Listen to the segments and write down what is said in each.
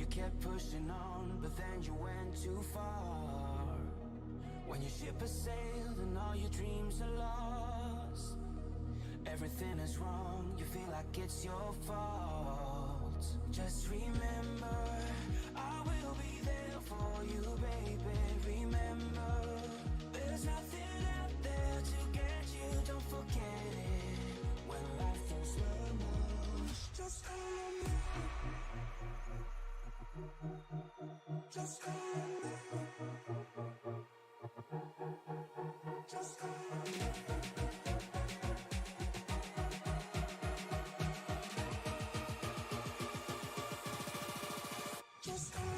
You kept pushing on, but then you went too far. When your ship has sailed and all your dreams are lost, everything is wrong, you feel like it's your fault. Just remember, I will be there for you, baby. Remember, there's nothing out there to get you, don't forget it. When life throws lemons, just call me. Just call me. Just call me. Just call me.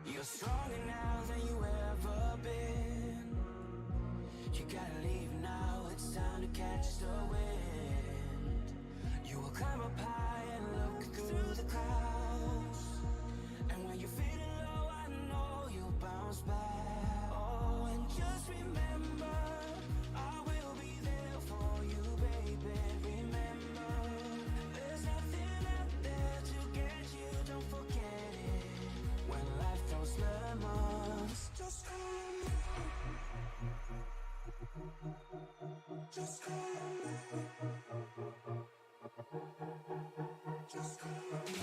You're stronger now than you ever been. You gotta leave now, it's time to catch the wind. You will climb up high and look through the clouds. And when you're feeling low, I know you'll bounce back. Oh, and just remember, I will be there for you, baby. Remember, there's nothing out there to get you, don't forget it. When life throws lemons, just call me. Just call me. Just call me.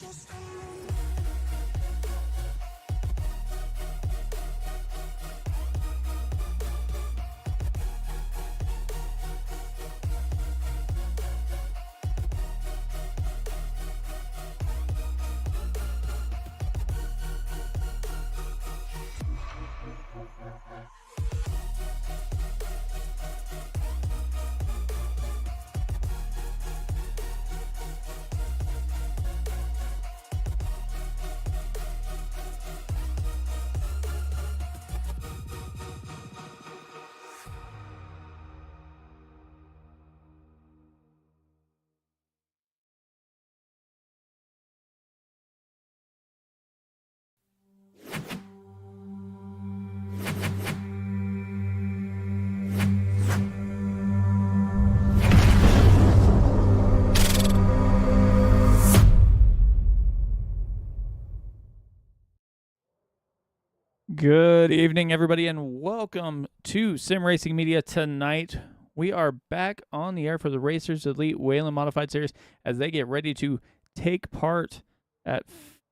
Just call me. Good evening, everybody, and welcome to Sim Racing Media. Tonight, we are back on the air for the Racers Elite Whelen Modified Series as they get ready to take part at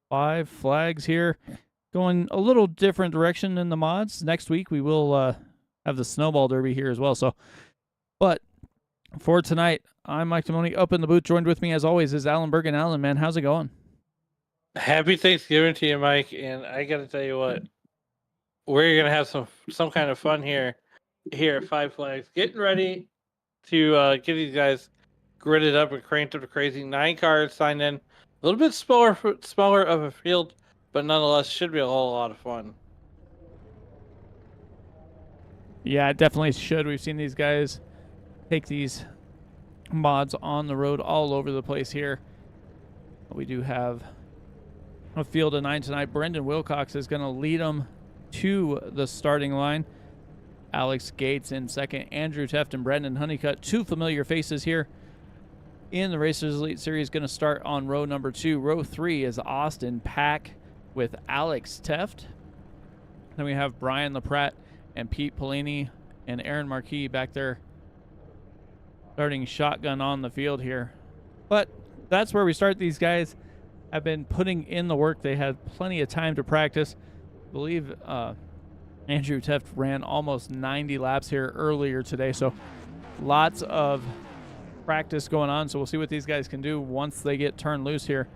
5 Flags here, going a little different direction in the mods. Next week, we will have the Snowball Derby here as well. But for tonight, I'm Mike Timoni, up in the booth. Joined with me, as always, is Alan Bergen. Alan, man, how's it going? Happy Thanksgiving to you, Mike. And I got to tell you what, we're gonna have some kind of fun here at 5 Flags. Getting ready to get these guys gridded up and cranked up to crazy. 9 cars signed in. A little bit smaller of a field, but nonetheless should be a whole lot of fun. Yeah, it definitely should. We've seen these guys take these mods on the road all over the place here. We do have a field of 9 tonight. Brendan Wilcox is going to lead them to the starting line. Alex Gates in second. Andrew Teft and Brendan Honeycutt, 2 familiar faces here in the Racers Elite Series. Going to start on row number 2. Row 3 is Austin Pack with Alex Teft. Then we have Brian LaPratte and Pete Polini and Aaron Marquis back there starting shotgun on the field here. But that's where we start. These guys have been putting in the work. They had plenty of time to practice. I believe Andrew Teft ran almost 90 laps here earlier today, so lots of practice going on, so we'll see what these guys can do once they get turned loose here.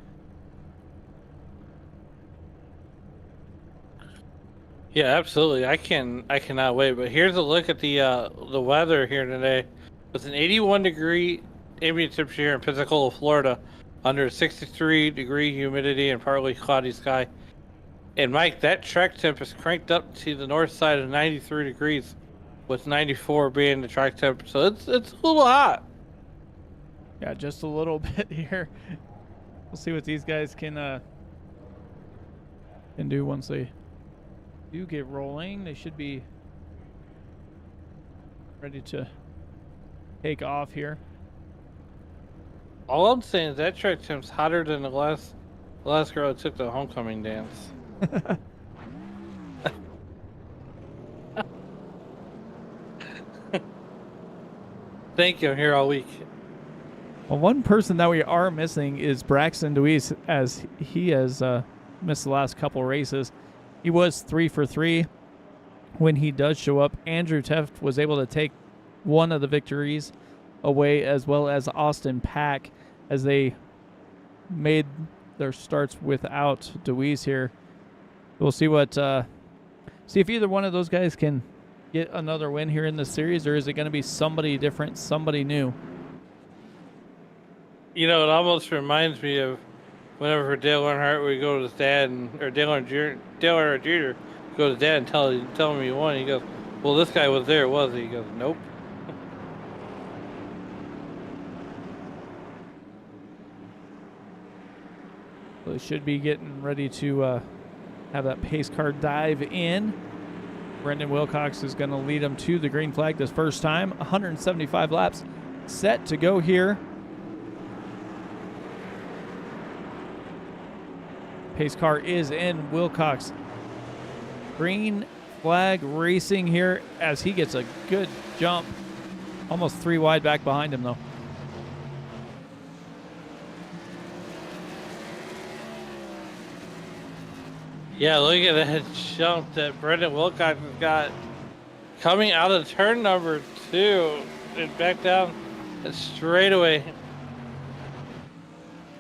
Yeah, absolutely. I cannot wait. But here's a look at the weather here today. It's an 81-degree ambient temperature here in Pensacola, Florida, under 63-degree humidity and partly cloudy sky. And Mike, that track temp is cranked up to the north side of 93 degrees, with 94 being the track temp. So it's a little hot. Yeah, just a little bit here. We'll see what these guys can do once they do get rolling. They should be ready to take off here. All I'm saying is that track temp's hotter than the last girl that took the homecoming dance. Thank you. I'm here all week. Well, one person that we are missing is Braxton Deweese, as he has missed the last couple races. He was 3 for 3 when he does show up. Andrew Teft was able to take one of the victories away, as well as Austin Pack, as they made their starts without Deweese here. We'll see see if either one of those guys can get another win here in the series, or is it going to be somebody different, somebody new? You know, it almost reminds me of whenever Dale Earnhardt would go to his dad, or Dale Earnhardt Jr. go to his dad and tell him he won. He goes, "Well, this guy was there, was he?" He goes, "Nope." So they should be getting ready to have that pace car dive in. Brendan Wilcox is going to lead them to the green flag this first time. 175 laps set to go here. Pace car is in. Wilcox. Green flag racing here as he gets a good jump. Almost 3 wide back behind him, though. Yeah, look at that jump that Brendan Wilcox has got coming out of turn number 2 and back down and straight away.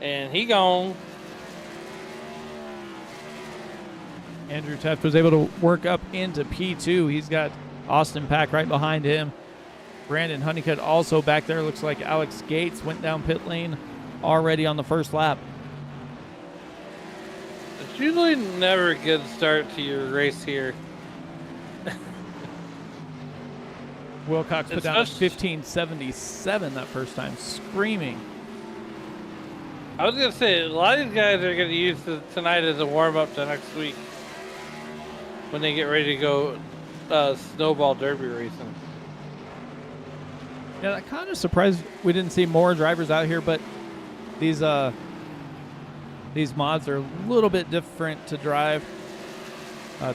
And he gone. Andrew Teft was able to work up into P2. He's got Austin Pack right behind him. Brandon Honeycutt also back there. Looks like Alex Gates went down pit lane already on the first lap. It's usually never a good start to your race here. Wilcox put down a 15.77 that first time, screaming. I was going to say, a lot of these guys are going to use tonight as a warm-up to next week when they get ready to go snowball derby racing. Yeah, I'm kind of surprised we didn't see more drivers out here, but these mods are a little bit different to drive.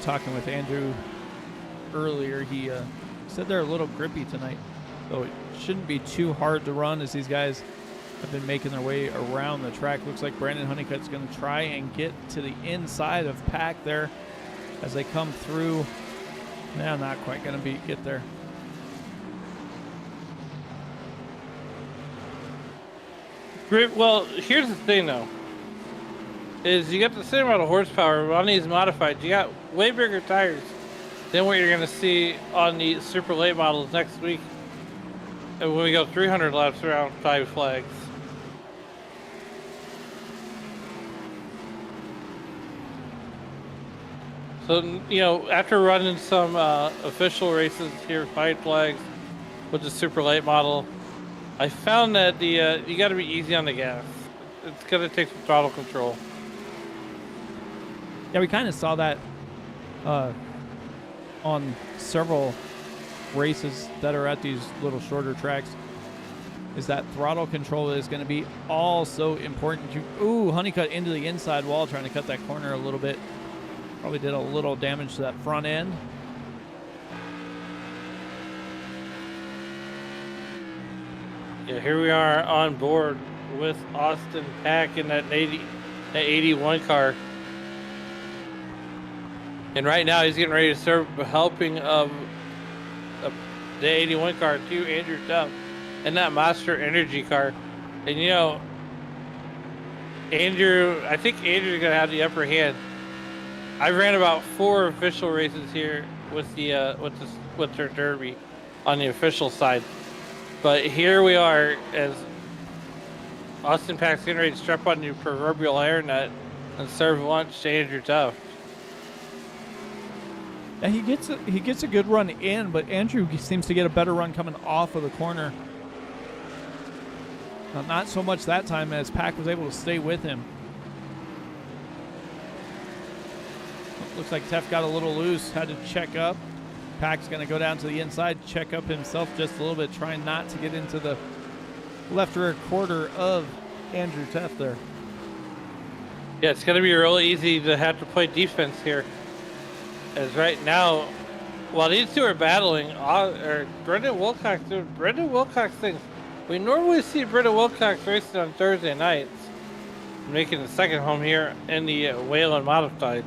Talking with Andrew earlier, he said they're a little grippy tonight, so it shouldn't be too hard to run as these guys have been making their way around the track. Looks like Brandon Honeycutt's going to try and get to the inside of Pack there as they come through. Now, not quite going to get there. Well, here's the thing, though. Is you got the same amount of horsepower on these modified. You got way bigger tires than what you're going to see on the super late models next week when we go 300 laps around 5 flags. So, you know, after running some official races here, 5 flags with the super late model, I found that you got to be easy on the gas. It's going to take some throttle control. Yeah, we kind of saw that on several races that are at these little shorter tracks. Is that throttle control is going to be also important. Honeycutt into the inside wall, trying to cut that corner a little bit. Probably did a little damage to that front end. Yeah, here we are on board with Austin Pack in that 81 car. And right now he's getting ready to serve a helping of the 81 car to Andrew Tubb. in that Monster Energy car. And you know, I think Andrew's gonna have the upper hand. I ran about 4 official races here with their derby on the official side. But here we are as Austin Pack's getting ready to strap on the proverbial hairnet and serve lunch to Andrew Tuft. And he gets a good run in, but Andrew seems to get a better run coming off of the corner. Not so much that time as Pack was able to stay with him. Looks like Tef got a little loose, had to check up. Pack's going to go down to the inside, check up himself just a little bit, trying not to get into the left rear quarter of Andrew Tef there. Yeah, it's going to be really easy to have to play defense here. As right now, while these two are battling, Brendan Wilcox doing Brendan Wilcox things. We normally see Brendan Wilcox racing on Thursday nights, making the second home here in the Whelen Modifieds.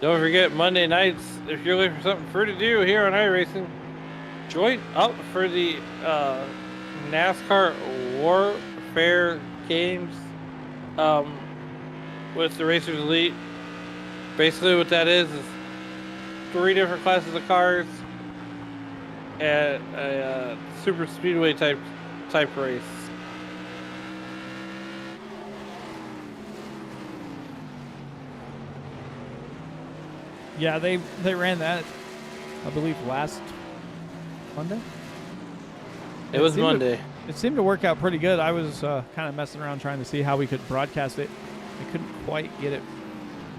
Don't forget Monday nights, if you're looking for something free to do here on iRacing, join up for the NASCAR Warfare Games with the Racers Elite. Basically what that is 3 different classes of cars at a super speedway type race. Yeah, they ran that, I believe, last Monday? It was Monday. It seemed to work out pretty good. I was kind of messing around trying to see how we could broadcast it. I couldn't quite get it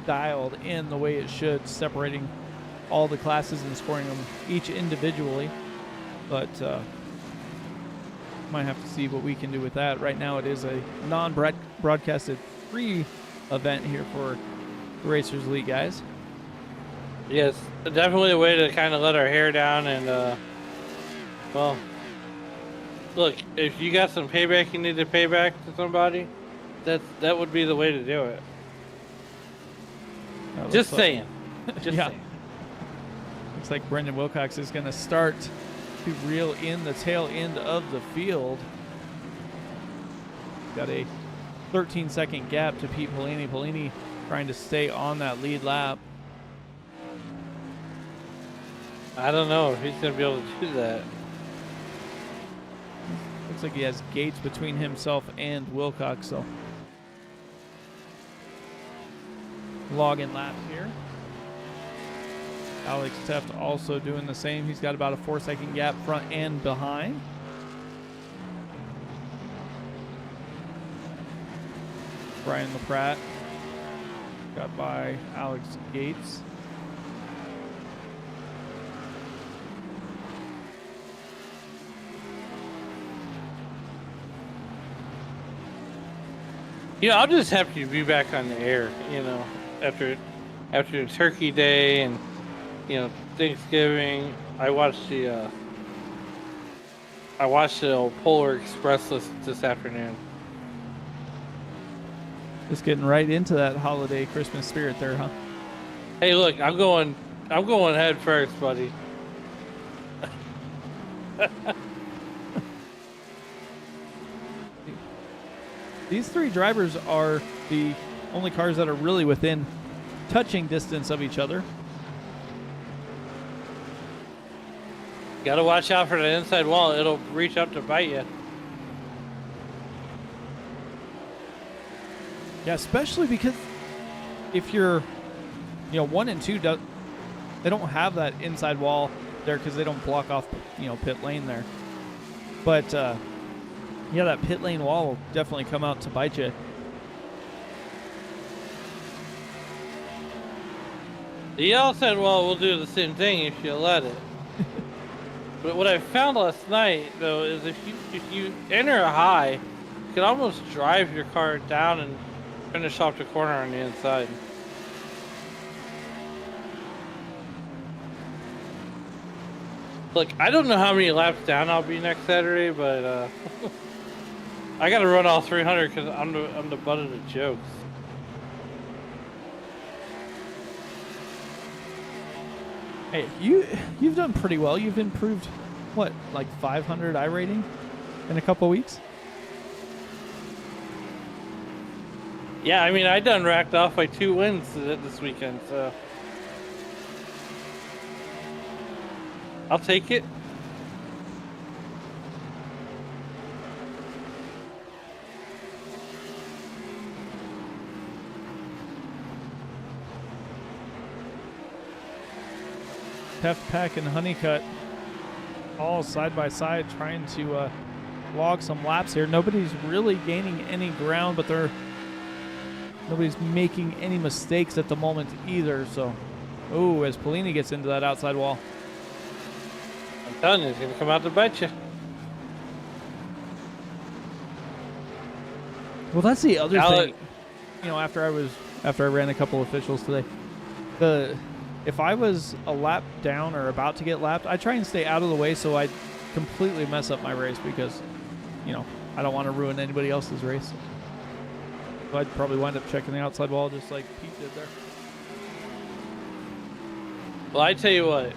dialed in the way it should, separating all the classes and scoring them each individually. But might have to see what we can do with that. Right now it is a non-broadcasted free event here for the Racers Elite guys. Yes, definitely a way to kind of let our hair down and, well, look, if you got some payback you need to pay back to somebody, that would be the way to do it. Just saying. Just saying. Looks like Brendan Wilcox is going to start to reel in the tail end of the field. Got a 13-second gap to Pete Polini. Polini trying to stay on that lead lap. I don't know if he's going to be able to do that. Looks like he has gates between himself and Wilcox, so logging laps here. Alex Teft also doing the same. He's got about a 4-second gap front and behind. Brian LaPratt got by Alex Gates. You know, I'm just happy to be back on the air, you know, after Turkey Day and, you know, Thanksgiving. I watched the Polar Express this afternoon. Just getting right into that holiday Christmas spirit there, huh? Hey, look, I'm going head first, buddy. These 3 drivers are the only cars that are really within touching distance of each other. Got to watch out for the inside wall. It'll reach up to bite you. Yeah, especially because if you're, 1 and 2, they don't have that inside wall there because they don't block off, pit lane there. But, yeah, that pit lane wall will definitely come out to bite you. The outside wall will do the same thing if you let it. But what I found last night, though, is if you enter a high, you can almost drive your car down and finish off the corner on the inside. Look, I don't know how many laps down I'll be next Saturday, but I got to run all 300 because I'm the butt of the jokes. Hey, you've done pretty well. You've improved, what, like 500 iRating in a couple weeks? Yeah, I mean, I done racked off like 2 wins this weekend, so I'll take it. Heft Pack and Honeycut all side by side trying to log some laps here. Nobody's really gaining any ground, but nobody's making any mistakes at the moment either. So, oh, as Polini gets into that outside wall. I'm telling you, it's going to come out to bite you. Well, that's the other thing. You know, after I ran a couple officials today, if I was a lap down or about to get lapped, I try and stay out of the way so I completely mess up my race because, you know, I don't want to ruin anybody else's race. So I'd probably wind up checking the outside wall just like Pete did there. Well, I tell you what,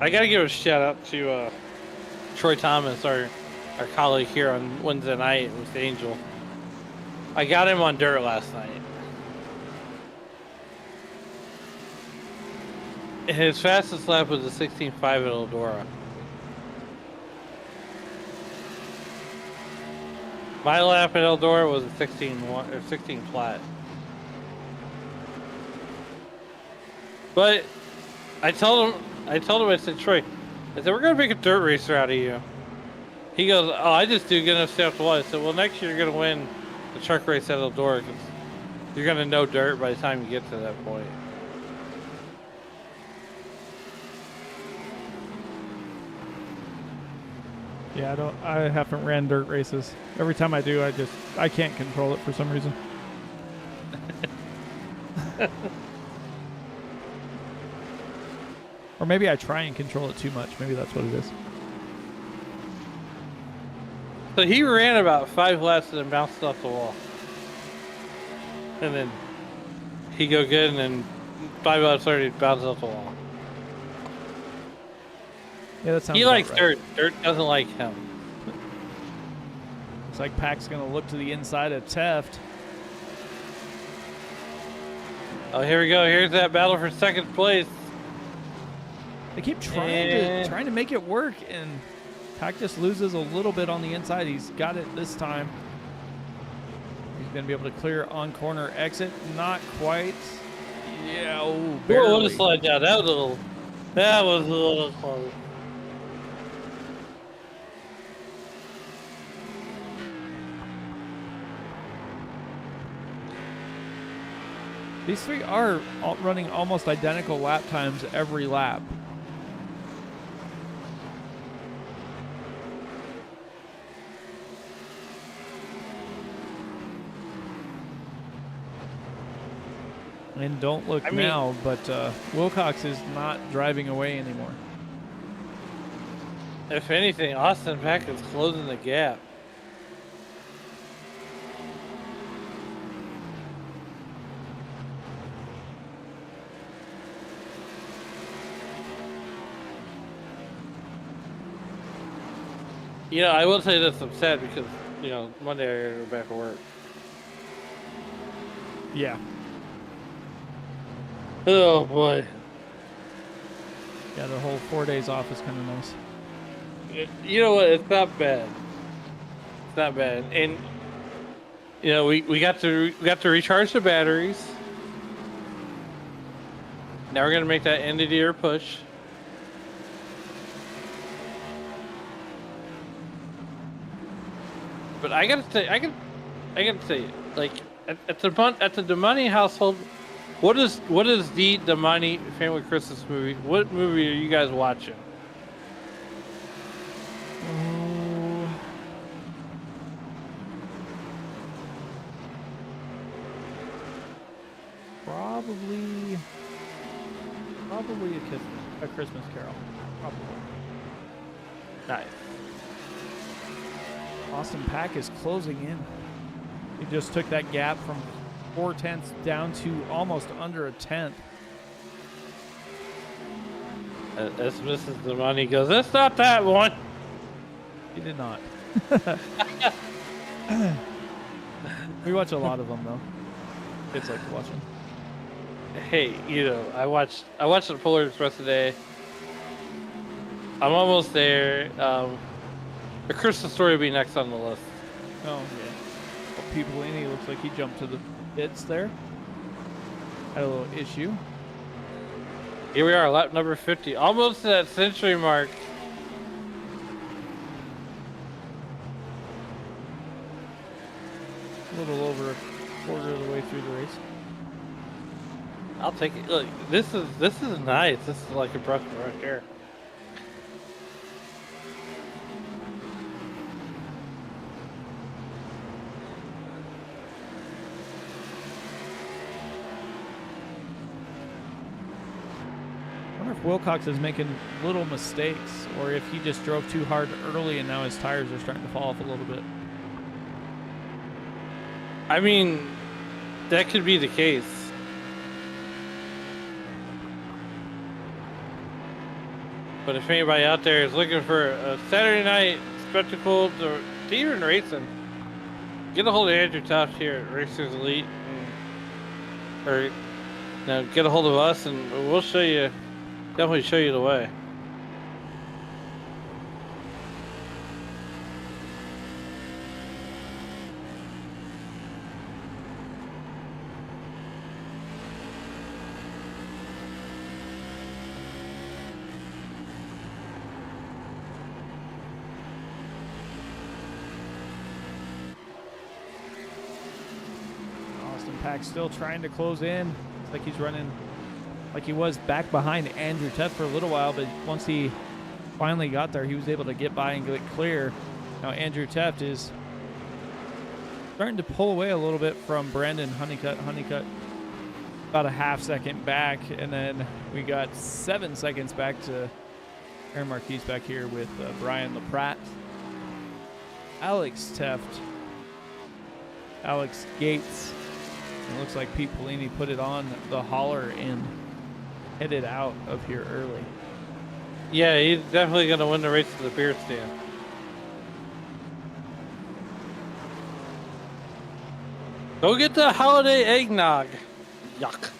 I got to give a shout out to Troy Thomas, our colleague here on Wednesday night with Angel. I got him on dirt last night. And his fastest lap was a 16.5 at Eldora. My lap at Eldora was a 16.1 or 16 flat. But I told him, I said, Troy, I said, we're going to make a dirt racer out of you. He goes, oh, I just do good enough to stay off the wall. I said, well, next year you're going to win the truck race at Eldora because you're going to know dirt by the time you get to that point. Yeah, I haven't ran dirt races. Every time I do, I can't control it for some reason. Or maybe I try and control it too much. Maybe that's what it is. So he ran about 5 laps and then bounced off the wall. And then he go good and then 5 laps later he bounced off the wall. Yeah, that sounds He likes right. dirt. Dirt doesn't like him. Looks like Pack's going to look to the inside of Teft. Oh, here we go. Here's that battle for second place. They keep trying to make it work, and Pack just loses a little bit on the inside. He's got it this time. He's going to be able to clear on corner exit. Not quite. Yeah, oh, barely. What a slide down. That was a little close. These three are running almost identical lap times every lap. And don't look now, but Wilcox is not driving away anymore. If anything, Austin Pack is closing the gap. You know, I will say this, I'm sad because, you know, Monday I gotta go back to work. Yeah. Oh boy. Yeah, the whole 4 days off is kind of nice. You know what? It's not bad. It's not bad. And you know, we got to recharge the batteries. Now we're gonna make that end of the year push. But I gotta say, like at the Damani household, what is the Damani family Christmas movie? What movie are you guys watching? Probably a Christmas Carol. Probably. Nice. Austin Pack is closing in. He just took that gap from 4/10 down to almost under a tenth. As misses the money, he goes, "That's not that one." He did not. We watch a lot of them though. Kids like to watch them. Hey, you know, I watched the Polar Express today. I'm almost there. The Christmas story will be next on the list. Oh yeah. Well, people in, he looks like he jumped to the pits there. Had a little issue. Here we are, lap number 50, almost to that century mark. A little over a quarter of the way through the race. I'll take it. Look, this is nice. This is like a breath of fresh air. I wonder if Wilcox is making little mistakes, or if he just drove too hard early and now his tires are starting to fall off a little bit. I mean, that could be the case. But if anybody out there is looking for a Saturday night spectacle to even racing, get a hold of Andrew Tuft here at Racers Elite, or get a hold of us, and we'll show you. Definitely show you the way. Austin Pack still trying to close in. Looks like he's running like he was back behind Andrew Tuft for a little while, but once he finally got there, he was able to get by and get clear. Now Andrew Tuft is starting to pull away a little bit from Brandon Honeycutt. Honeycutt about a half second back, and then we got 7 seconds back to Aaron Marquise back here with Brian LaPratte. Alex Tuft, Alex Gates. It looks like Pete Polini put it on the hauler and headed out of here early. Yeah, he's definitely going to win the race to the beer stand. Go get the holiday eggnog. Yuck.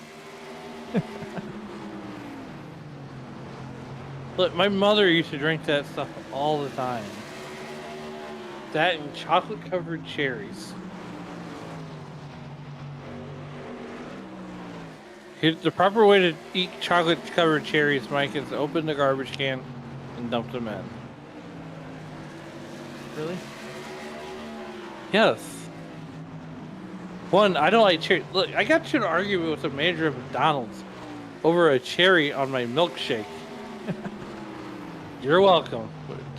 Look, my mother used to drink that stuff all the time. That and chocolate-covered cherries. The proper way to eat chocolate-covered cherries, Mike, is open the garbage can and dump them in. Really? Yes. One, I don't like cherry. Look, I got into an argument with the manager of McDonald's over a cherry on my milkshake. You're welcome.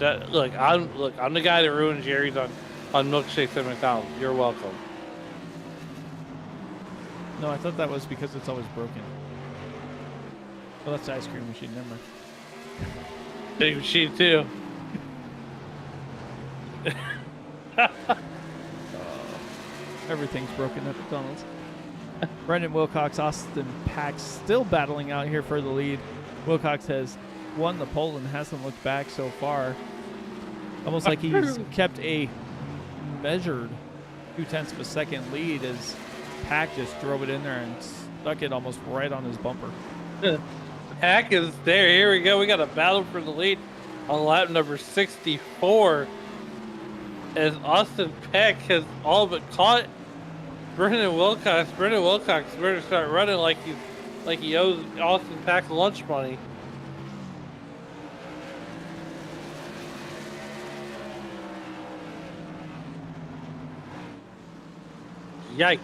Look, I'm the guy that ruins cherries on milkshakes at McDonald's. You're welcome. No, I thought that was because it's always broken. Oh, that's the ice cream machine. Never mind. Big machine too. Everything's broken at McDonald's. Brendan Wilcox, Austin Pack still battling out here for the lead. Wilcox has won the pole and hasn't looked back so far. Almost like he's kept a measured 0.2 of a second lead as Pack just drove it in there and stuck it almost right on his bumper. Pack is there. Here we go. We got a battle for the lead on lap number 64. As Austin Peck has all but caught Brendan Wilcox. Brendan Wilcox better start running like he owes Austin Peck lunch money. Yikes.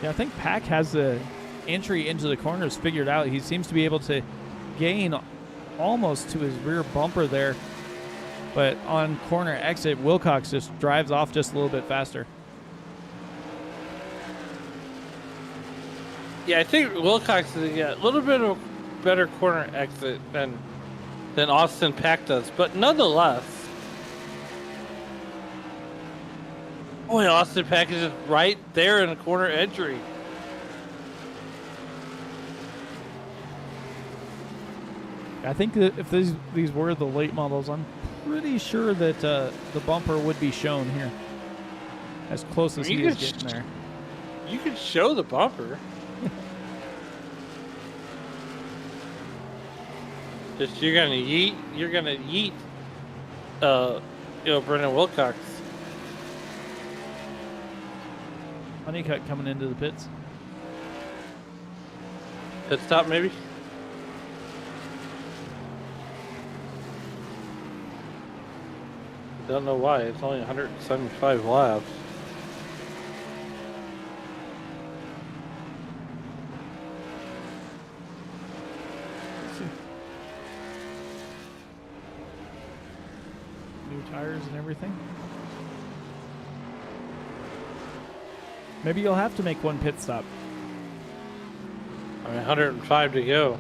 Yeah, I think Pack has the entry into the corners figured out. He seems to be able to gain almost to his rear bumper there. But on corner exit, Wilcox just drives off just a little bit faster. Yeah, I think Wilcox is a little bit of a better corner exit than Austin Peck does. But nonetheless, boy, Austin Peck is just right there in the corner entry. I think that if these were the late models, I'm pretty sure that the bumper would be shown here. As close as he is getting there. You could show the bumper. Just you're gonna yeet Brendan Wilcox. Honeycutt coming into the pits. Pit stop maybe? Don't know why. It's only 175 laps. Let's see. New tires and everything. Maybe you'll have to make one pit stop. I mean, 105 to go.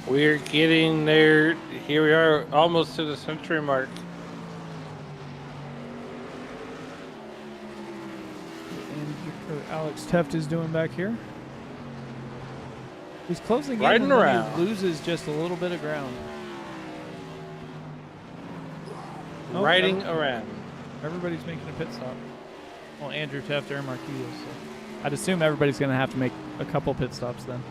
We're getting there. Here we are, almost to the century mark. And Alex Teft is doing back here. He's closing in, Riding and then around. he loses just a little bit of ground. Oh, Riding around. Everybody's making a pit stop. Well, Andrew Teft, Aaron Marquez. So I'd assume everybody's going to have to make a couple pit stops then.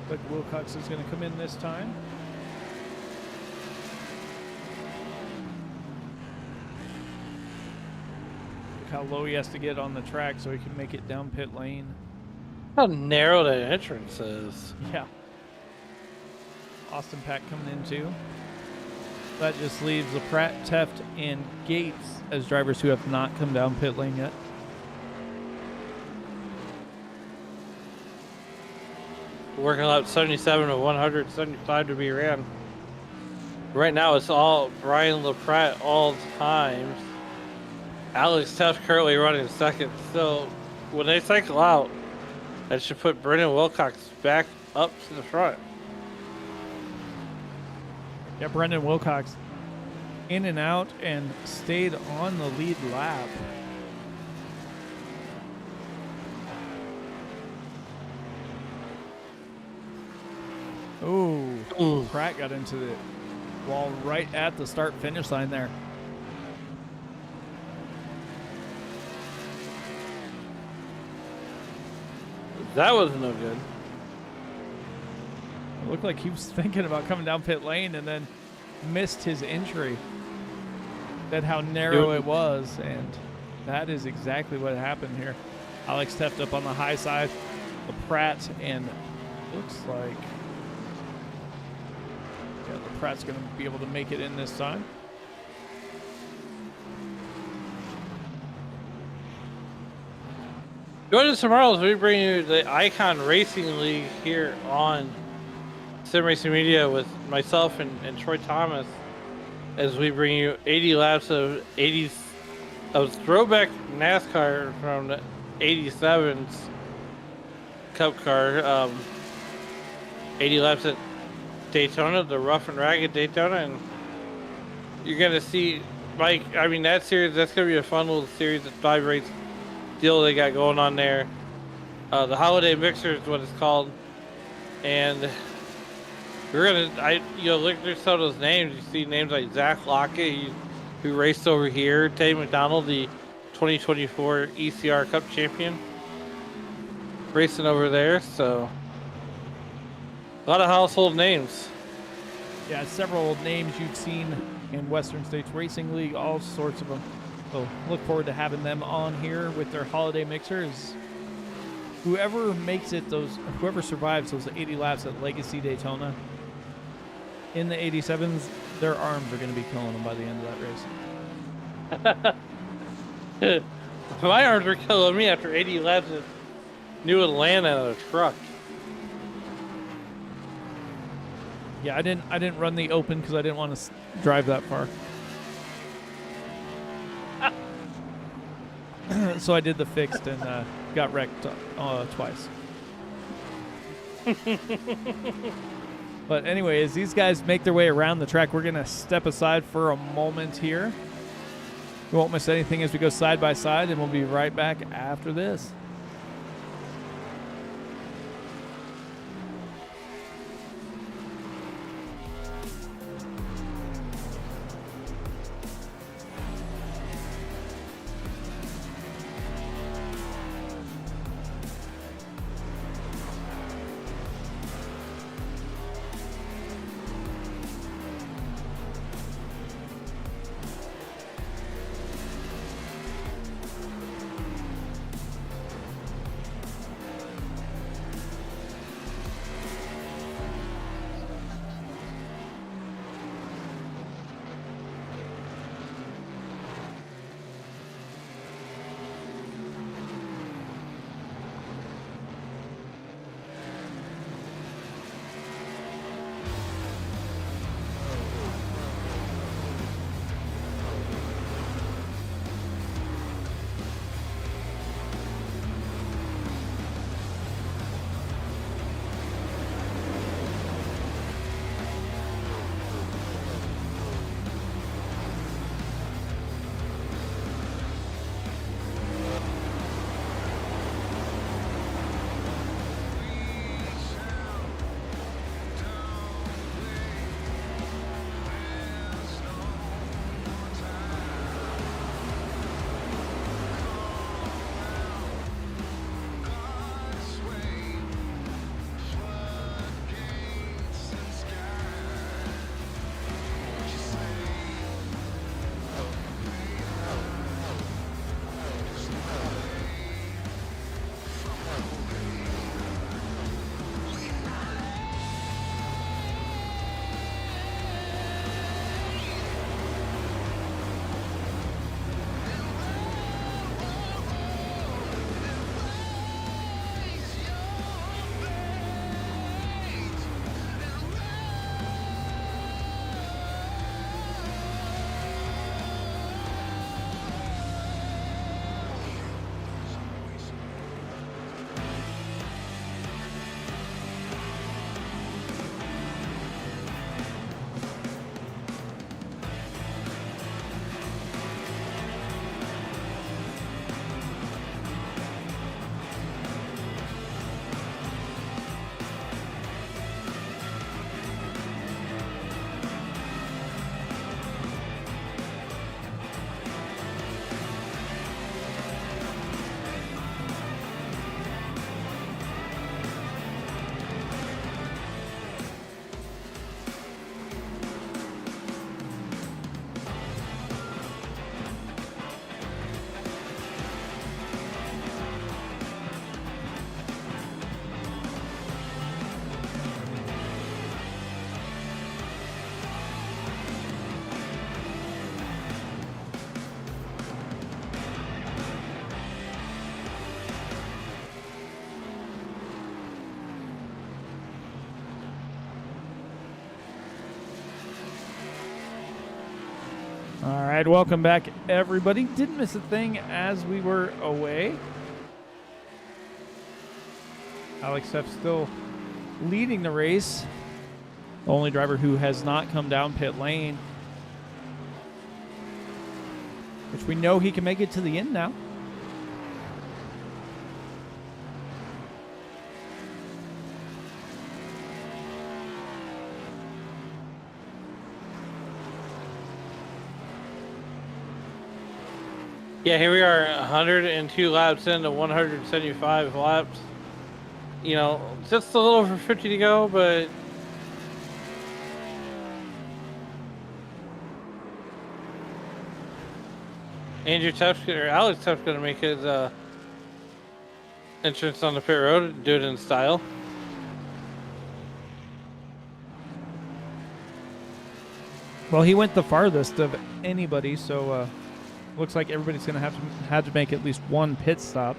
But Wilcox is going to come in this time. Look how low he has to get on the track so he can make it down pit lane. How narrow that entrance is. Yeah. Austin Pack coming in too. That just leaves the Pratt, Teft, and Gates as drivers who have not come down pit lane yet. Working lap 77 of 175 to be ran. Right now it's all Brian LaPratt all times. Alex Teft currently running second. So when they cycle out, that should put Brendan Wilcox back up to the front. Yeah, Brendan Wilcox in and out and stayed on the lead lap. Ooh, Pratt got into the wall right at the start-finish line there. That was no good. It looked like he was thinking about coming down pit lane and then missed his entry. That's how narrow it was, and that is exactly what happened here. Alex Teft up on the high side, the Pratt, and looks like the Pratt's going to be able to make it in this time. Join us tomorrow as we bring you the Icon Racing League here on Sim Racing Media with myself and Troy Thomas, as we bring you 80 laps of throwback NASCAR from the 87's Cup car. 80 laps at Daytona, the rough and ragged Daytona, and you're gonna see, Mike. I mean, that series, that's gonna be a fun little series of 5 race deal they got going on there. The Holiday Mixer is what it's called, and we're gonna, look through some of those names. You see names like Zach Lockett, who raced over here. Teddy McDonald, the 2024 ECR Cup champion, racing over there. So a lot of household names. Yeah, several names you've seen in Western States Racing League, all sorts of them. So look forward to having them on here with their holiday mixers. Whoever makes it, whoever survives those 80 laps at Legacy Daytona in the 87s, their arms are going to be killing them by the end of that race. My arms were killing me after 80 laps at New Atlanta in a truck. Yeah, I didn't run the open because I didn't want to drive that far. So I did the fixed and got wrecked twice. But anyway, as these guys make their way around the track, we're going to step aside for a moment here. We won't miss anything as we go side by side, and we'll be right back after this. All right, welcome back, everybody. Didn't miss a thing as we were away. Alex F still leading the race. The only driver who has not come down pit lane. Which we know he can make it to the end now. Yeah, here we are, 102 laps into 175 laps. You know, just a little over 50 to go, but Andrew Tuff's or Alex Tuff's gonna make his entrance on the pit road and do it in style. Well, he went the farthest of anybody, so looks like everybody's going to have to make at least one pit stop.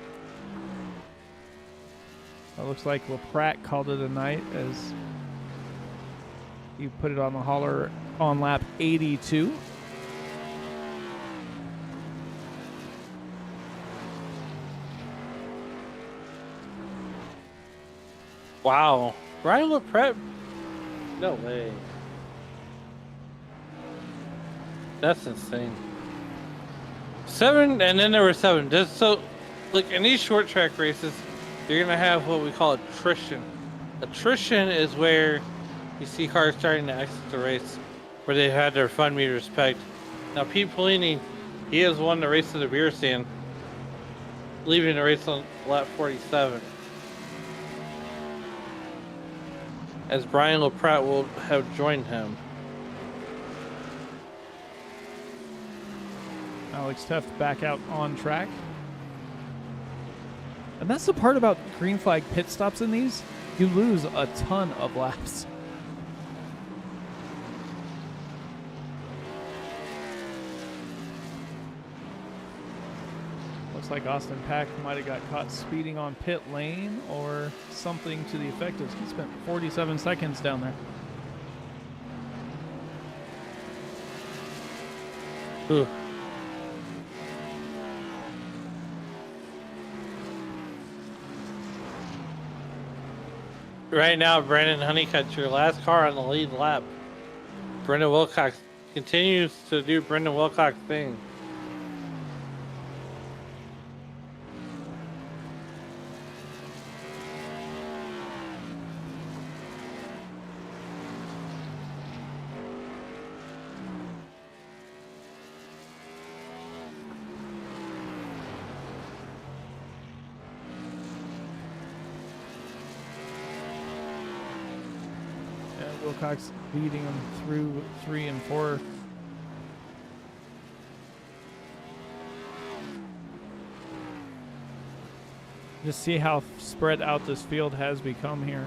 It looks like LaPratt called it a night as he put it on the hauler on lap 82. Wow, Brian LaPratt? No way. That's insane. 7, and then there were 7. Just so, like in these short track races, you're gonna have what we call attrition. Attrition is where you see cars starting to exit the race, where they had their fun meters pegged. Now Pete Polini, he has won the race to the beer stand, leaving the race on lap 47. As Brian LaPratt will have joined him. Alex Tuff back out on track. And that's the part about green flag pit stops in these. You lose a ton of laps. Looks like Austin Pack might have got caught speeding on pit lane or something to the effect of he spent 47 seconds down there. Ooh. Right now, Brandon Honeycutt, your last car on the lead lap. Brendan Wilcox continues to do Brendan Wilcox thing. Wilcox beating him through 3 and 4. Just see how spread out this field has become here.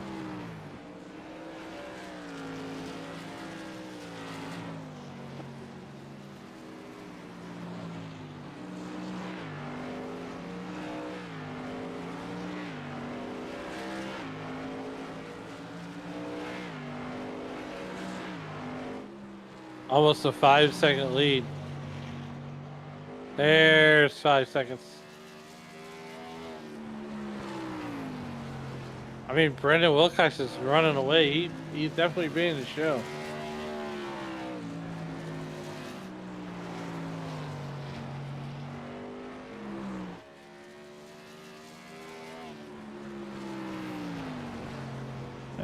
Almost a 5-second lead. There's 5 seconds. I mean, Brendan Wilcox is running away. He's definitely being the show.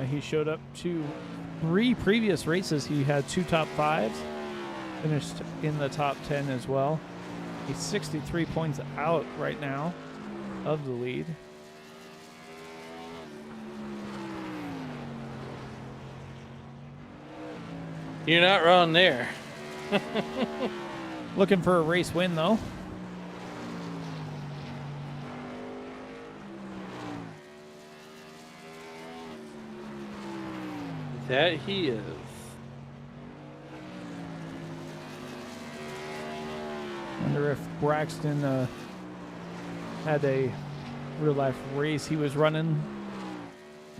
He showed up to 3 previous races. He had 2 top 5s, finished in the top 10 as well. He's 63 points out right now of the lead. You're not wrong there. Looking for a race win, though. That he is. Wonder if Braxton had a real-life race he was running.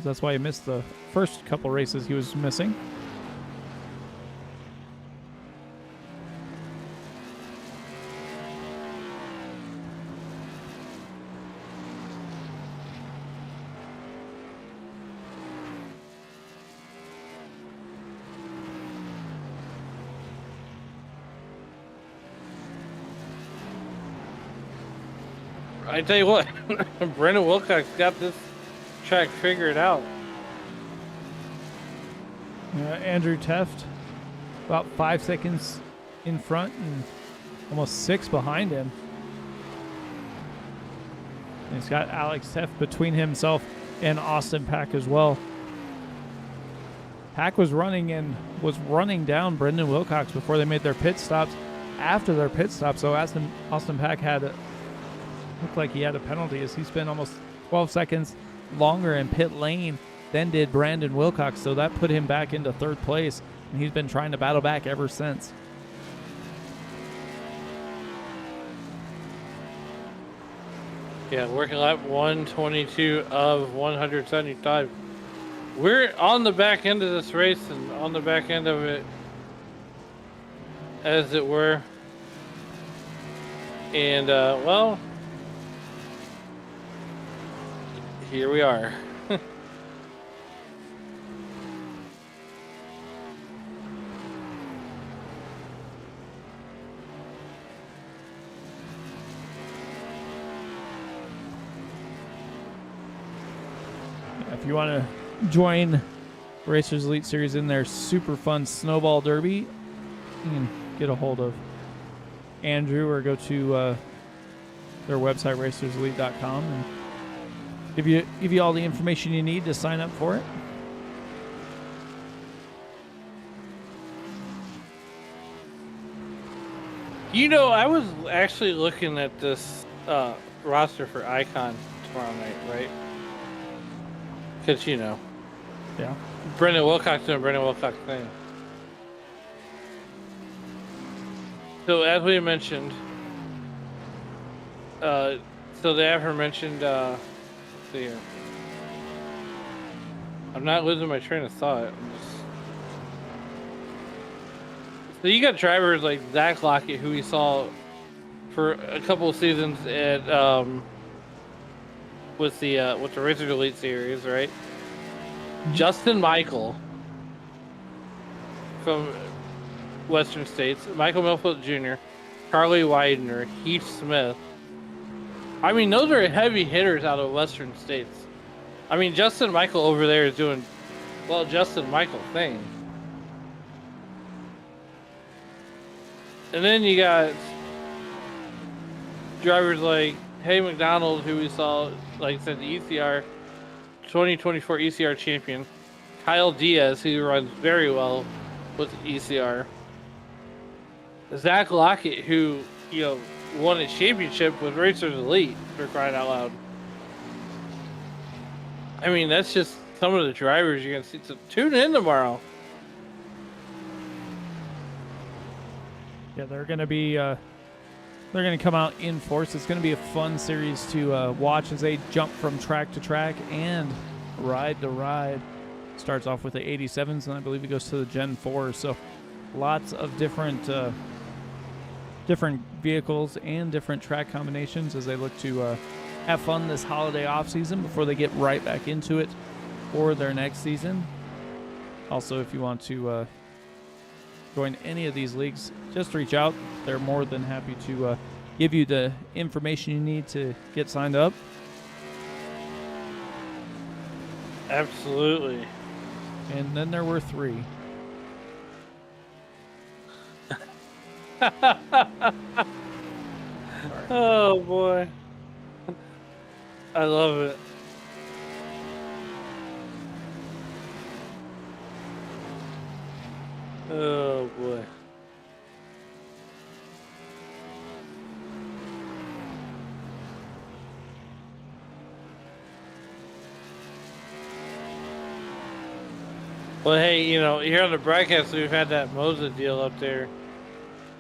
That's why he missed the first couple races he was missing. I tell you what, Brendan Wilcox got this track figured out. Andrew Teft, about 5 seconds in front and almost 6 behind him. And he's got Alex Teft between himself and Austin Pack as well. Pack was running down Brendan Wilcox before they made their pit stops. after their pit stop. So Austin Pack looked like he had a penalty as he spent almost 12 seconds longer in pit lane than did Brandon Wilcox. So that put him back into third place, and he's been trying to battle back ever since. Yeah, working lap 122 of 175. We're on the back end of this race and on the back end of it, as it were. And, well, here we are. If you want to join Racers Elite Series in their super fun snowball derby, you can get a hold of Andrew or go to their website, racerselite.com, and give you all the information you need to sign up for it. You know, I was actually looking at this roster for Icon tomorrow night, right? Because, you know, Yeah. Brendan Wilcox doing Brendan Wilcox thing. So, as we mentioned, so the aforementioned, let's see here. I'm not losing my train of thought. So you got drivers like Zach Lockett, who we saw for a couple of seasons at with the Racers Elite Series, right? Justin Michael from Western States, Michael Milfoot Jr., Carly Widener, Heath Smith. I mean, those are heavy hitters out of Western States. I mean, Justin Michael over there is doing, well, Justin Michael thing. And then you got drivers like Hay McDonald, who we saw, like I said, the ECR 2024 ECR champion, Kyle Diaz, who runs very well with ECR, Zach Lockett, who, you know, won a championship with Racers Elite, for crying out loud. I mean, that's just some of the drivers you're gonna see. So tune in tomorrow. Yeah, they're going to be they're going to come out in force. It's going to be a fun series to watch as they jump from track to track and ride to ride. Starts off with the 87s, and I believe it goes to the Gen 4s. So lots of different vehicles and different track combinations as they look to have fun this holiday off season before they get right back into it for their next season. Also, if you want to join any of these leagues, just reach out. They're more than happy to give you the information you need to get signed up. Absolutely. And then there were 3. Oh boy, I love it. Oh boy. Well, hey, you know, here on the broadcast, we've had that Moza deal up there,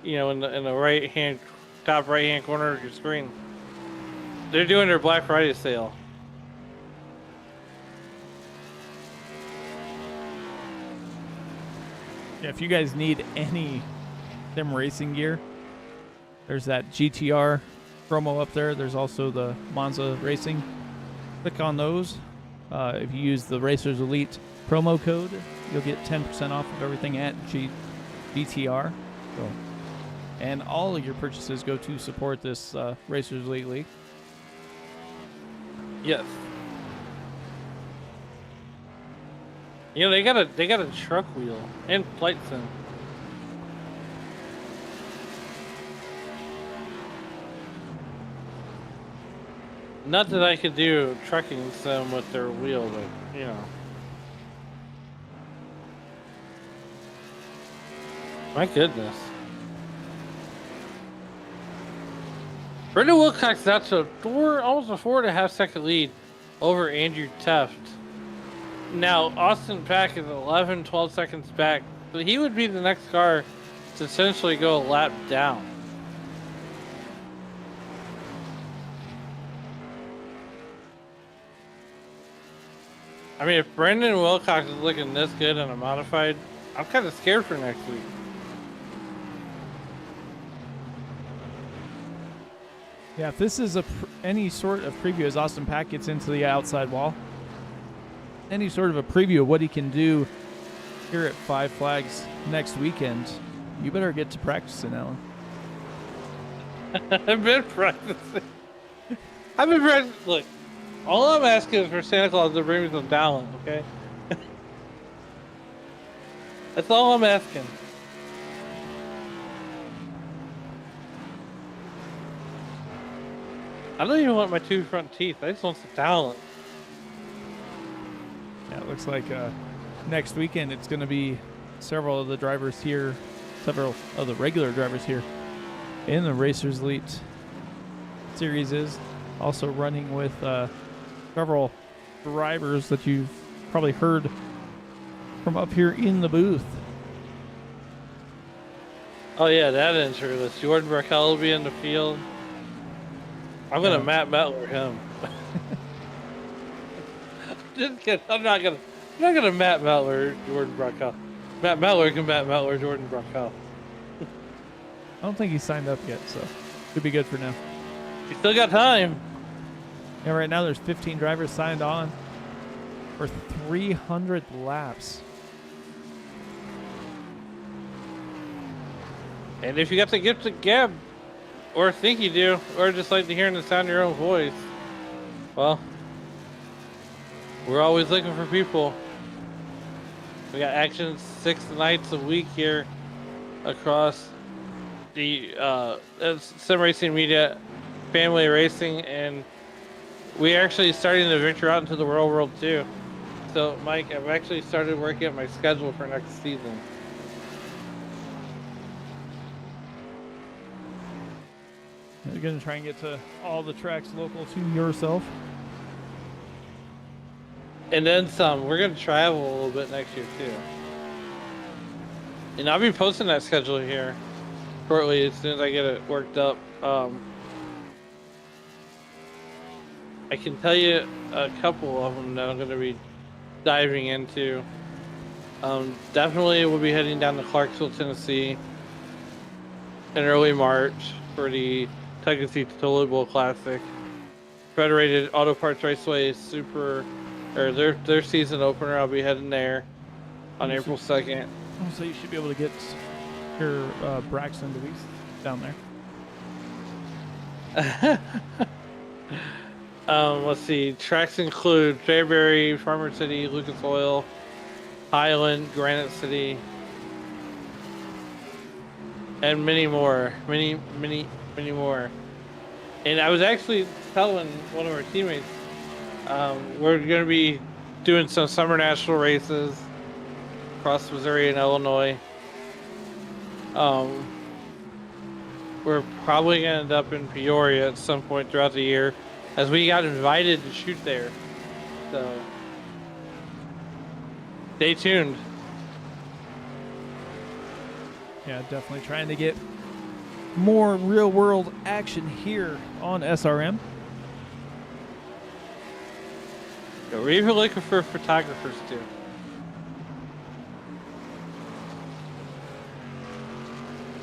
you know, in the top right hand corner of your screen. They're doing their Black Friday sale. Yeah, if you guys need any sim racing gear, there's that GTR promo up there. There's also the Monza Racing. Click on those. If you use the Racers Elite promo code, you'll get 10% off of everything at GTR. So, and all of your purchases go to support this Racers Elite League. Yes. You know, they got a truck wheel and flight sim. Not that I could do trucking sim with their wheel, but you know. My goodness. Brendan Wilcox that's almost a 4.5 second lead over Andrew Teft. Now Austin Pack is 11, 12 seconds back, so he would be the next car to essentially go a lap down. I mean, if Brendan Wilcox is looking this good in a modified, I'm kind of scared for next week. Yeah, if this is any sort of preview as Austin Pack gets into the outside wall, any sort of a preview of what he can do here at Five Flags next weekend, you better get to practicing, Alan. I've been practicing. Look, all I'm asking is for Santa Claus to bring me some talent, okay? That's all I'm asking. I don't even want my 2 front teeth. I just want some talent. Yeah, it looks like next weekend it's going to be several of the drivers here, several of the regular drivers here in the Racers Elite Series is also running with several drivers that you've probably heard from up here in the booth. Oh yeah, that intro list. Jordan Barkel will be in the field. I'm gonna Matt Mettler him. Just kidding. I'm not gonna Matt Mettler Jordan Barkel. Matt Mettler can Matt Mettler Jordan Barkel. I don't think he's signed up yet, so should be good for now. You still got time. Yeah, right now there's 15 drivers signed on for 300 laps. And if you got the gift of gab, or think you do, or just like to hear the sound of your own voice, well, we're always looking for people. We got action 6 nights a week here across the Sim Racing Media family racing, and we're actually starting to venture out into the real world too. So, Mike, I've actually started working at my schedule for next season. You're going to try and get to all the tracks local to yourself. And then some. We're going to travel a little bit next year too. And I'll be posting that schedule here shortly as soon as I get it worked up. I can tell you a couple of them that I'm going to be diving into. Definitely we'll be heading down to Clarksville, Tennessee in early March for the Tennessee Total Bowl Classic. Federated Auto Parts Raceway their season opener. I'll be heading there on April 2nd. So you should be able to get your Braxton Deweese down there. Let's see. Tracks include Fairbury, Farmer City, Lucas Oil, Highland, Granite City, and many more. Many more. And I was actually telling one of our teammates, we're going to be doing some summer national races across Missouri and Illinois. We're probably going to end up in Peoria at some point throughout the year, as we got invited to shoot there. So stay tuned. Yeah, definitely trying to get more real world action here on SRM. Yeah, we're even looking for photographers too.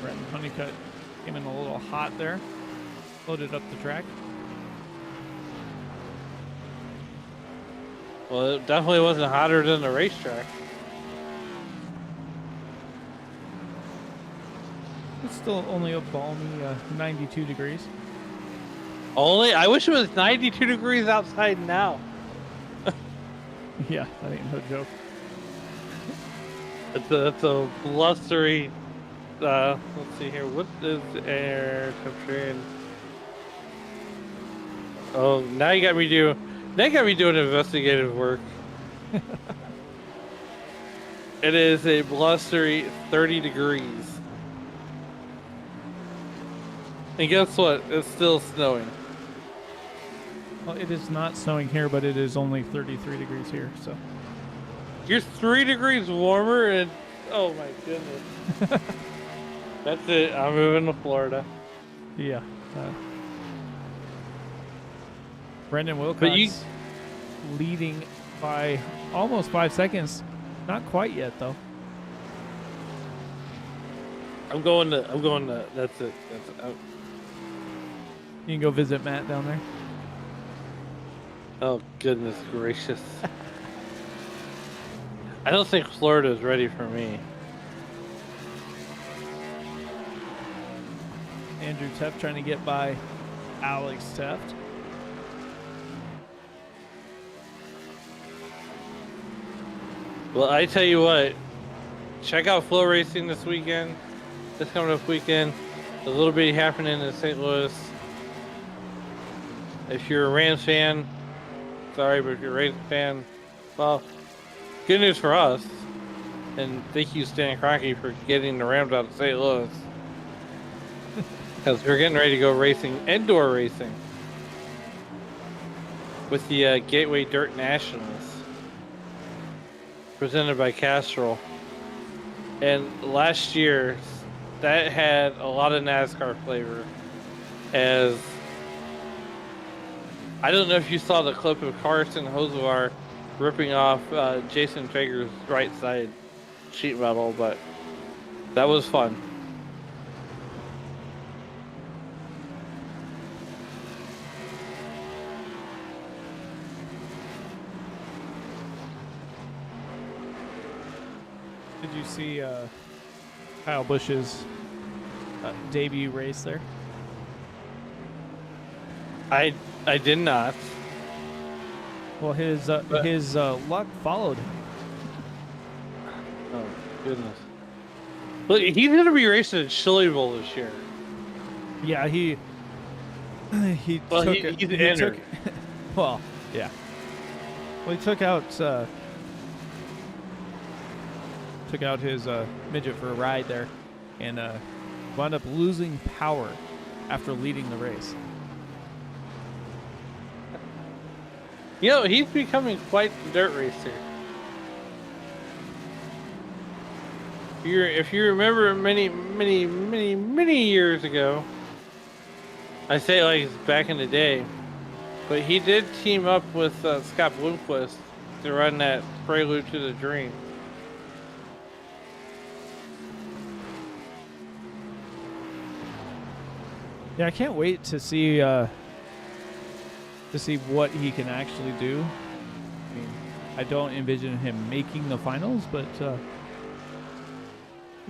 Brendan Honeycutt came in a little hot there. Loaded up the track. Well, it definitely wasn't hotter than the racetrack. It's still only a balmy 92 degrees. Only? I wish it was 92 degrees outside now. Yeah, that ain't no joke. It's a blustery. Let's see here. What is air temperature? Oh, now you got me doing investigative work. It is a blustery 30 degrees. And guess what? It's still snowing. Well, it is not snowing here, but it is only 33 degrees here. So You're 3 degrees warmer, and oh my goodness. That's it. I'm moving to Florida. yeah. Brendan But you, Wilcox leading by almost 5 seconds. Not quite yet, though. I'm going to. That's it. That's it. You can go visit Matt down there. Oh goodness gracious! I don't think Florida is ready for me. Andrew Teft trying to get by Alex Teft. Well, I tell you what, check out Flow Racing this weekend. This coming up weekend, a little bit happening in St. Louis. If you're a Rams fan, sorry, but if you're a Rams fan, well, good news for us. And thank you, Stan Kroenke, for getting the Rams out of St. Louis. Because we're getting ready to go racing, indoor racing, with the Gateway Dirt Nationals, presented by Castrol. And last year, that had a lot of NASCAR flavor. As I don't know if you saw the clip of Carson Hocevar ripping off Jason Traeger's right side sheet metal, but that was fun. Did you see Kyle Busch's debut race there? I did not. Well, his luck followed him. Oh goodness! Look, he's gonna be racing at Chili Bowl this year. Yeah, he Well, took he's he entered. took, well, yeah. Well, he took out his midget for a ride there, and wound up losing power after leading the race. You know, he's becoming quite the dirt racer. If you remember many years ago, I say like back in the day, but he did team up with Scott Bloomquist to run that Prelude to the Dream. Yeah, I can't wait to see what he can actually do. I mean, I don't envision him making the finals, but it'd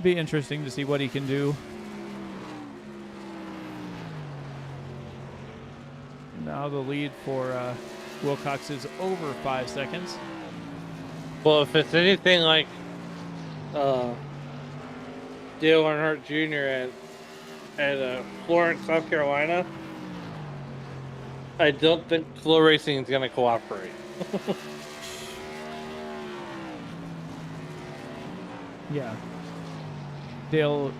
be interesting to see what he can do. Now the lead for Wilcox is over 5 seconds. Well, if it's anything like Dale Earnhardt Jr. at Florence, South Carolina, I don't think Flow Racing is going to cooperate. Yeah. Dale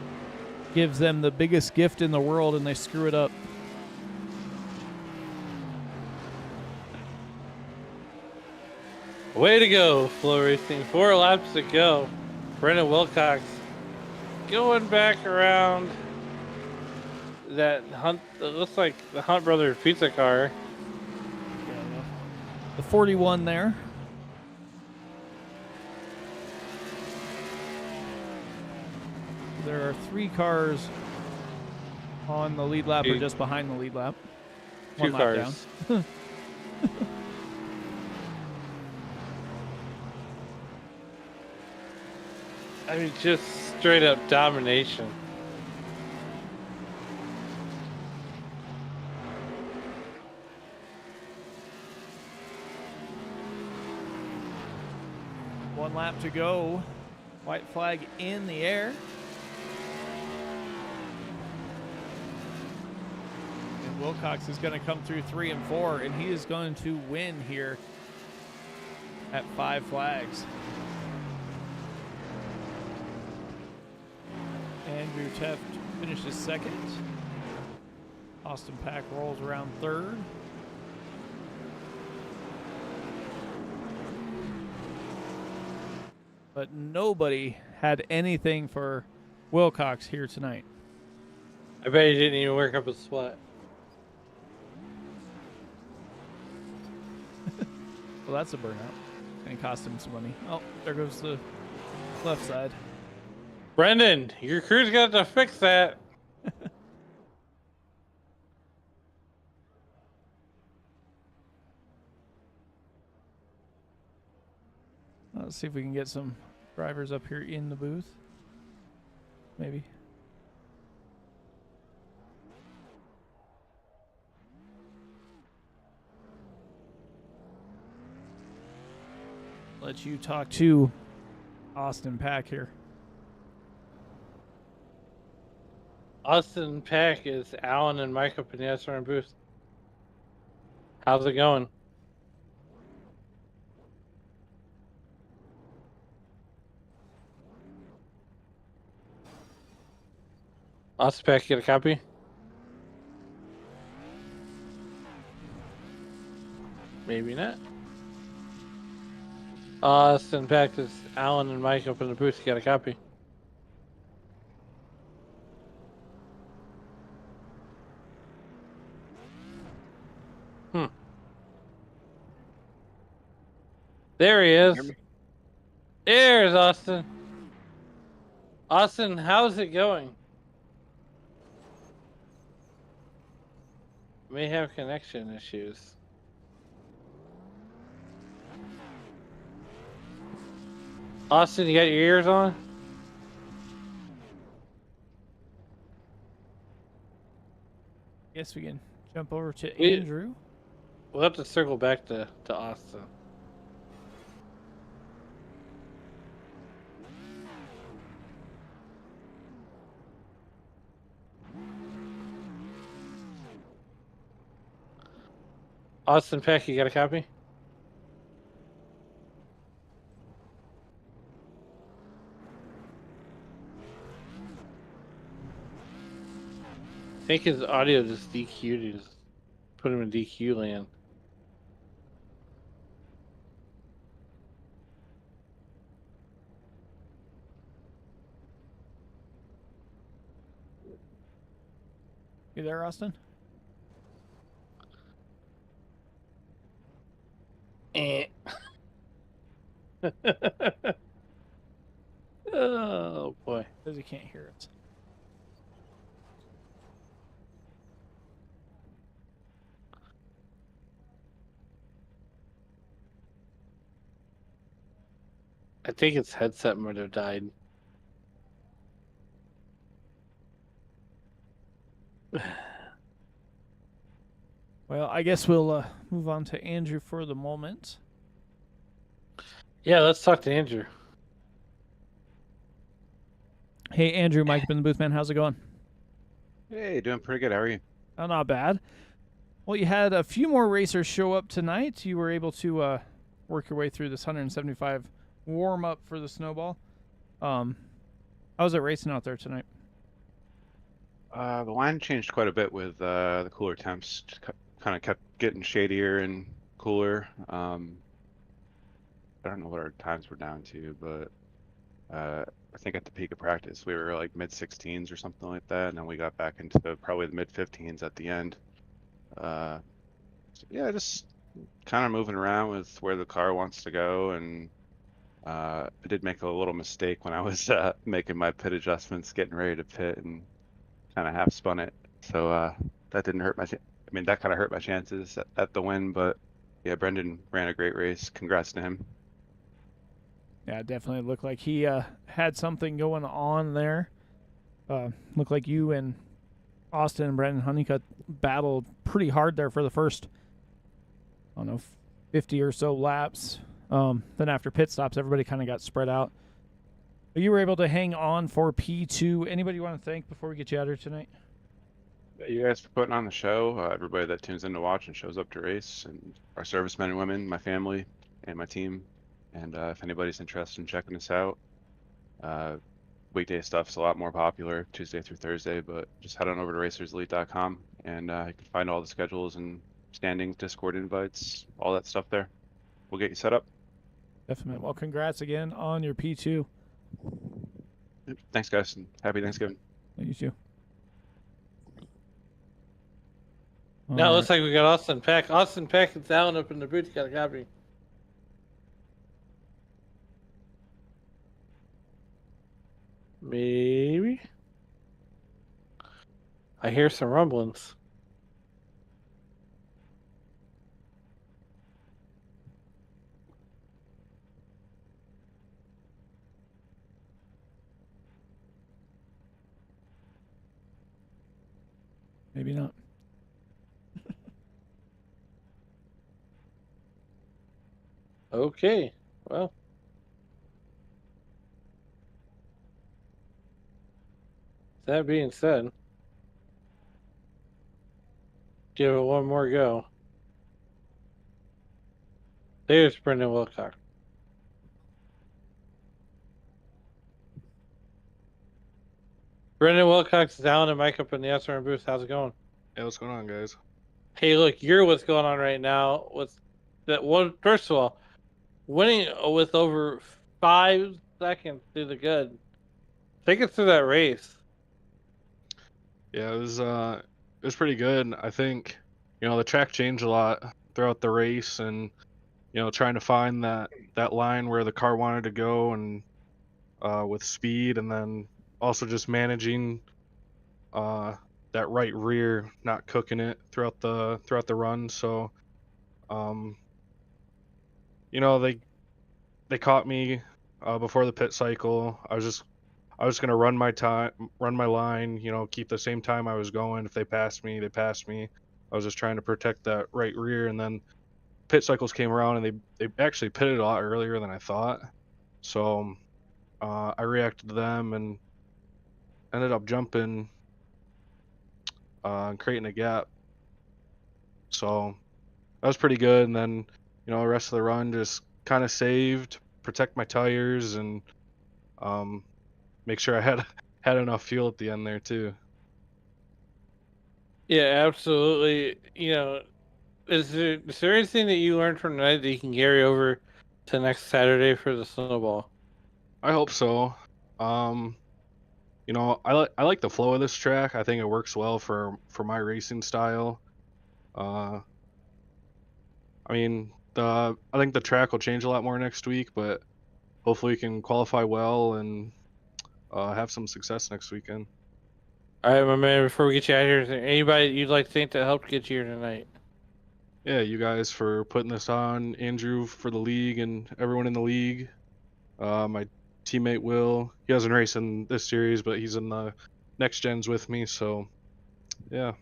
gives them the biggest gift in the world and they screw it up. Way to go, Flow Racing. 4 laps to go. Brendan Wilcox going back around that Hunt. It looks like the Hunt Brothers pizza car. The 41 there. There are 3 cars on the lead lap or just behind the lead lap. 2 One cars. lap down. I mean, just straight up domination. One lap to go. White flag in the air. And Wilcox is going to come through 3 and 4, and he is going to win here at 5 flags. Andrew Teft finishes second. Austin Pack rolls around third. But nobody had anything for Wilcox here tonight. I bet he didn't even work up a sweat. Well, that's a burnout. And cost him some money. Oh, there goes the left side. Brendan, your crew's got to fix that. Let's see if we can get some drivers up here in the booth. Maybe. Let you talk to Austin Pack here. Austin Pack is Alan and Mike up in the SRM booth. How's it going? Austin Pack, get a copy? Maybe not. Austin Pack is Alan and Mike up in the booth. You got a copy? There he is. There's Austin. Austin, how's it going? May have connection issues. Austin, you got your ears on? Guess we can jump over to We- Andrew. We'll have to circle back to Austin. Austin Peck, you got a copy? I think his audio just DQ'd. You just put him in DQ land. You there, Austin? Oh boy. Because he can't hear us. I think his headset might have died. Well, I guess we'll move on to Andrew for the moment. Yeah, let's talk to Andrew. Hey, Andrew, Mike up in the booth, man. How's it going? Hey, doing pretty good. How are you? Oh, not bad. Well, you had a few more racers show up tonight. You were able to work your way through this 175 warm-up for the snowball. How's it racing out there tonight? The line changed quite a bit with the cooler temps. Kind of kept getting shadier and cooler. I don't know what our times were down to, but I think at the peak of practice we were like mid-16s or something like that, and then we got back into probably the mid-15s at the end. So yeah, just kind of moving around with where the car wants to go, and I did make a little mistake when I was making my pit adjustments, getting ready to pit, and kind of half spun it. So that didn't hurt my. I mean, that kind of hurt my chances at the win, but yeah, Brendan ran a great race. Congrats to him. Yeah, it definitely looked like he had something going on there. Looked like you and Austin and Brendan Honeycutt battled pretty hard there for the first, I don't know, 50 or so laps. Then after pit stops, everybody kind of got spread out. But you were able to hang on for P2. Anybody you want to thank before we get you out here tonight? You guys for putting on the show. Everybody that tunes in to watch and shows up to race, and our servicemen and women, my family, and my team. And if anybody's interested in checking us out, weekday stuff's a lot more popular Tuesday through Thursday, but just head on over to racerselite.com and you can find all the schedules and standings, Discord invites, all that stuff there. We'll get you set up. Definitely. Well, congrats again on your P2. Yep. Thanks, guys, and happy Thanksgiving. You too. Now it looks like we got Austin Peck. Austin Peck is down up in the booth. Got a copy. Maybe. I hear some rumblings. Maybe not. Okay. Well. That being said, give it one more go. There's Brendan Wilcox. Brendan Wilcox is down and Mike up in the SRM booth. How's it going? Hey, what's going on, guys? Hey, look, you're what's going on right now with that one. First of all, winning with over 5 seconds through the good. Take us through that race. Yeah, it was pretty good. I think, the track changed a lot throughout the race, and trying to find that line where the car wanted to go, and with speed, and then also just managing that right rear, not cooking it throughout the run. So, they caught me before the pit cycle. I was gonna run my line, keep the same time I was going. If they passed me, they passed me. I was just trying to protect that right rear, and then pit cycles came around, and they actually pitted a lot earlier than I thought. So I reacted to them and ended up jumping and creating a gap. So that was pretty good. And then the rest of the run just kind of saved, protect my tires, and make sure I had enough fuel at the end there too. Yeah, absolutely. Is there anything that you learned from tonight that you can carry over to next Saturday for the snowball? I hope so. I like the flow of this track. I think it works well for my racing style. I think the track will change a lot more next week, but hopefully we can qualify well and have some success next weekend. All right, my man, before we get you out of here, is there anybody you'd like to thank that helped get you here tonight? Yeah, you guys for putting this on, Andrew for the league and everyone in the league. My teammate Will, he hasn't raced in this series, but he's in the next gens with me, so yeah.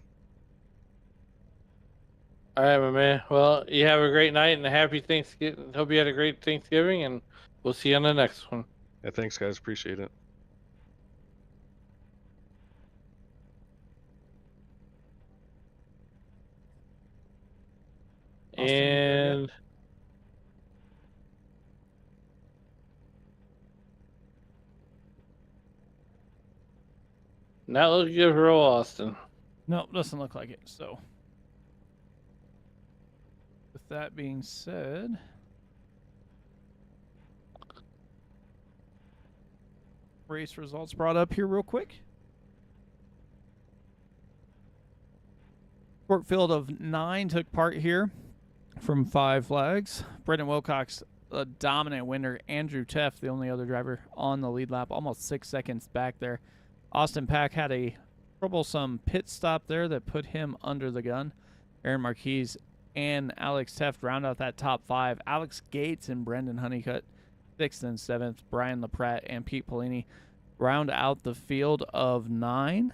All right, my man. Well, you have a great night and a happy Thanksgiving. Hope you had a great Thanksgiving, and we'll see you on the next one. Yeah, thanks guys, appreciate it. Austin, you there yet? And not looking good for old Austin. No, doesn't look like it. So, with that being said, race results brought up here real quick. Short field of 9 took part here from 5 flags. Brendan Wilcox, a dominant winner. Andrew Teff, the only other driver on the lead lap, almost 6 seconds back there. Austin Pack had a troublesome pit stop there that put him under the gun. Aaron Marquez and Alex Teft round out that top 5. Alex Gates and Brendan Honeycutt, 6th and 7th. Brian LaPratte and Pete Polini round out the field of 9.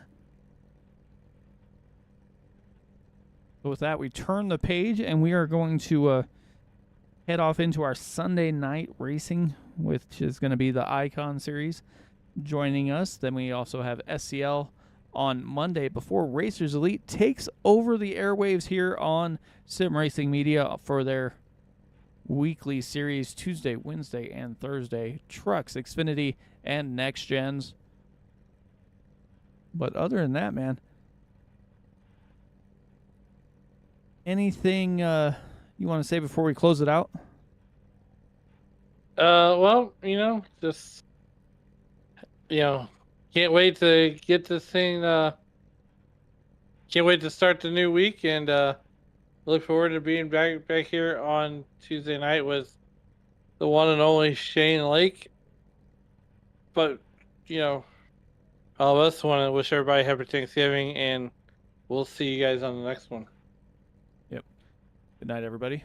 So with that, we turn the page, and we are going to head off into our Sunday night racing, which is going to be the Icon Series joining us. Then we also have SCL on Monday before Racers Elite takes over the airwaves here on Sim Racing Media for their weekly series Tuesday, Wednesday, and Thursday. Trucks, Xfinity, and Next Gens. But other than that, man, anything you want to say before we close it out? Well, just can't wait to get this thing. Can't wait to start the new week, and look forward to being back here on Tuesday night with the one and only Shane Lake. But all of us want to wish everybody happy Thanksgiving, and we'll see you guys on the next one. Good night, everybody.